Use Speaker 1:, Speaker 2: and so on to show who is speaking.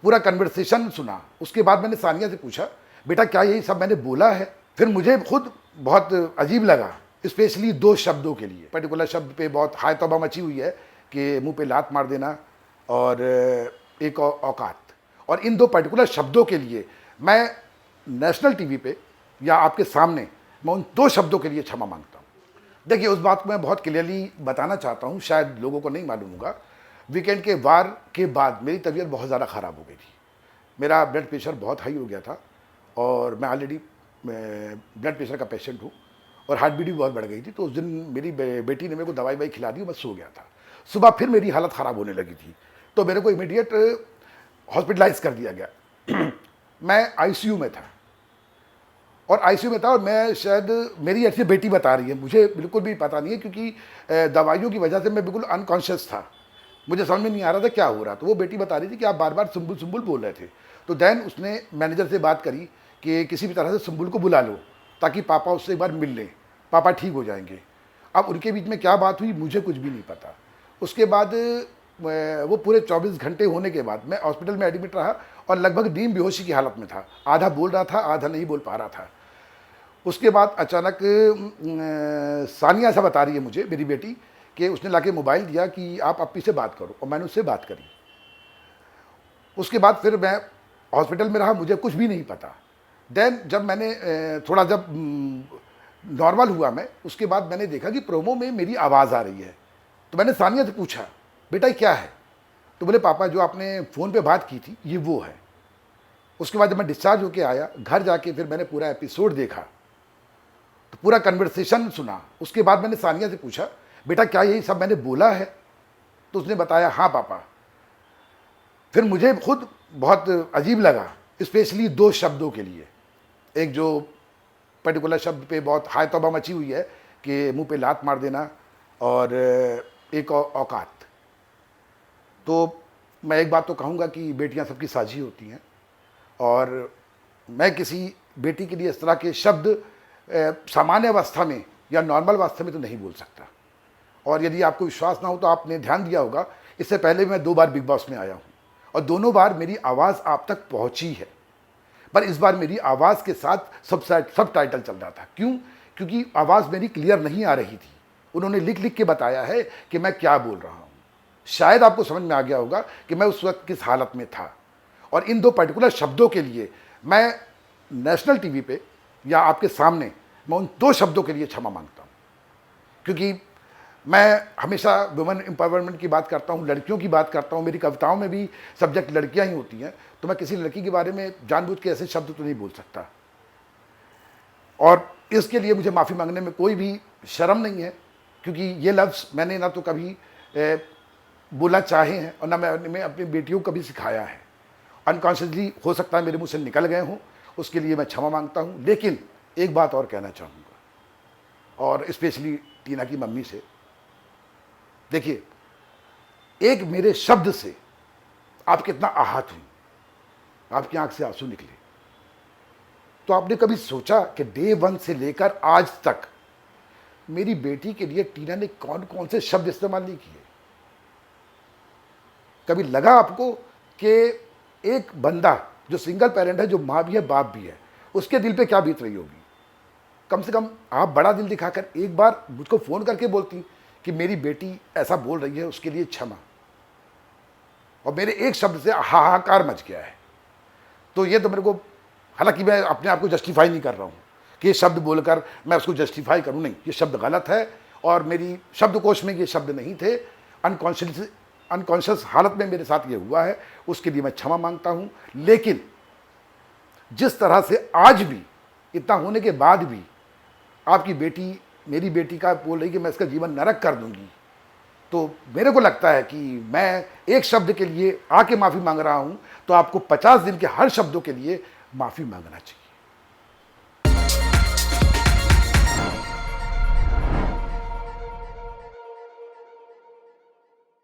Speaker 1: पूरा कन्वर्सेशन सुना। उसके बाद मैंने सानिया से पूछा, बेटा क्या यही सब मैंने बोला है? फिर मुझे खुद बहुत अजीब लगा, स्पेशली 2 शब्दों के लिए। पर्टिकुलर शब्द पे बहुत हाय तौबा मची हुई है कि मुंह पे लात मार देना और एक औकात, और इन 2 पर्टिकुलर शब्दों के लिए मैं नेशनल टीवी पे या आपके सामने मैं उन 2 शब्दों के लिए क्षमा मांगता हूँ। देखिए, उस बात को मैं बहुत क्लियरली बताना चाहता हूँ, शायद लोगों को नहीं मालूम होगा। वीकेंड के वार के बाद मेरी तबीयत बहुत ज़्यादा ख़राब हो गई थी। मेरा ब्लड प्रेशर बहुत हाई हो गया था और मैं ऑलरेडी ब्लड प्रेशर का पेशेंट हूँ और हार्ट बीट भी बहुत बढ़ गई थी। तो उस दिन मेरी बेटी ने मेरे को दवाई खिला दी, मैं सो गया था। सुबह फिर मेरी हालत ख़राब होने लगी थी, तो मेरे को इमीडिएट हॉस्पिटलाइज कर दिया गया। मैं आईसीयू में था और मैं शायद, मेरी ऐसी बेटी बता रही है, मुझे बिल्कुल भी पता नहीं है, क्योंकि दवाइयों की वजह से मैं बिल्कुल अनकॉन्शियस था, मुझे समझ में नहीं आ रहा था क्या हो रहा। तो वो बेटी बता रही थी कि आप बार बार सुम्बुल सुम्बुल बोल रहे थे। तो देन उसने मैनेजर से बात करी कि किसी भी तरह से सुम्बुल को बुला लो ताकि पापा उससे एक बार मिल लें, पापा ठीक हो जाएंगे। अब उनके बीच में क्या बात हुई मुझे कुछ भी नहीं पता। उसके बाद वो पूरे 24 घंटे होने के बाद मैं हॉस्पिटल में एडमिट रहा और लगभग नींद बेहोशी की हालत में था, आधा बोल रहा था आधा नहीं बोल पा रहा था। उसके बाद अचानक सानिया ऐसा बता रही है मुझे, मेरी बेटी, कि उसने लाके मोबाइल दिया कि आप अप्पी से बात करो, और मैंने उससे बात करी। उसके बाद फिर मैं हॉस्पिटल में रहा, मुझे कुछ भी नहीं पता। देन जब मैंने थोड़ा जब नॉर्मल हुआ मैं, उसके बाद मैंने देखा कि प्रोमो में मेरी आवाज़ आ रही है। तो मैंने सानिया से पूछा, बेटा ये क्या है? तो बोले पापा जो आपने फ़ोन पे बात की थी ये वो है। उसके बाद जब मैं डिस्चार्ज होके आया, घर जाके फिर मैंने पूरा एपिसोड देखा, तो पूरा कन्वर्सेशन सुना। उसके बाद मैंने सानिया से पूछा, बेटा क्या यही सब मैंने बोला है? तो उसने बताया, हाँ पापा। फिर मुझे खुद बहुत अजीब लगा, स्पेशली 2 शब्दों के लिए। एक जो पर्टिकुलर शब्द पे बहुत हाय तौबा मची हुई है कि मुंह पे लात मार देना और एक औकात। तो मैं एक बात तो कहूँगा कि बेटियां सबकी साझी होती हैं, और मैं किसी बेटी के लिए इस तरह के शब्द सामान्य अवस्था में या नॉर्मल अवस्था में तो नहीं बोल सकता। और यदि आपको विश्वास ना हो तो आपने ध्यान दिया होगा, इससे पहले मैं 2 बार बिग बॉस में आया हूँ और दोनों बार मेरी आवाज़ आप तक पहुँची है, पर इस बार मेरी आवाज़ के साथ सब टाइटल चल रहा था। क्यों? क्योंकि आवाज़ मेरी क्लियर नहीं आ रही थी। उन्होंने लिख लिख के बताया है कि मैं क्या बोल रहा हूँ। शायद आपको समझ में आ गया होगा कि मैं उस वक्त किस हालत में था। और इन 2 पर्टिकुलर शब्दों के लिए मैं नेशनल टीवी पे या आपके सामने मैं उन 2 शब्दों के लिए क्षमा मांगता हूँ, क्योंकि मैं हमेशा वुमेन एम्पावरमेंट की बात करता हूँ, लड़कियों की बात करता हूँ, मेरी कविताओं में भी सब्जेक्ट लड़कियाँ ही होती हैं, तो मैं किसी लड़की के बारे में जानबूझ के ऐसे शब्द तो नहीं बोल सकता। और इसके लिए मुझे माफ़ी मांगने में कोई भी शर्म नहीं है, क्योंकि ये लफ्ज़ मैंने ना तो कभी बोला चाहे हैं और ना मैं अपनी बेटियों को कभी सिखाया है। अनकॉन्शियसली हो सकता है मेरे मुँह से निकल गए हों, उसके लिए मैं क्षमा मांगता हूँ। लेकिन एक बात और कहना चाहूँगा, और स्पेशली टीना की मम्मी से। देखिए, एक मेरे शब्द से आप कितना आहत हुई, आपकी आंख से आंसू निकले। तो आपने कभी सोचा कि डे 1 से लेकर आज तक मेरी बेटी के लिए टीना ने कौन कौन से शब्द इस्तेमाल नहीं किए? कभी लगा आपको कि एक बंदा जो सिंगल पेरेंट है, जो माँ भी है बाप भी है, उसके दिल पे क्या बीत रही होगी? कम से कम आप बड़ा दिल दिखाकर एक बार मुझको फ़ोन करके बोलती कि मेरी बेटी ऐसा बोल रही है, उसके लिए क्षमा। और मेरे एक शब्द से हाहाकार मच गया है। तो ये तो मेरे को, हालांकि मैं अपने आप को जस्टिफाई नहीं कर रहा हूँ कि ये शब्द बोलकर मैं उसको जस्टिफाई करूँ, नहीं, ये शब्द गलत है और मेरी शब्दकोश में ये शब्द नहीं थे। अनकॉन्शियस हालत में मेरे साथ ये हुआ है, उसके लिए मैं क्षमा मांगता हूँ। लेकिन जिस तरह से आज भी, इतना होने के बाद भी आपकी बेटी, मेरी बेटी का बोल रही कि मैं इसका जीवन नरक कर दूंगी, तो मेरे को लगता है कि मैं एक शब्द के लिए आके माफ़ी मांग रहा हूँ, तो आपको 50 दिन के हर शब्दों के लिए माफ़ी मांगना चाहिए।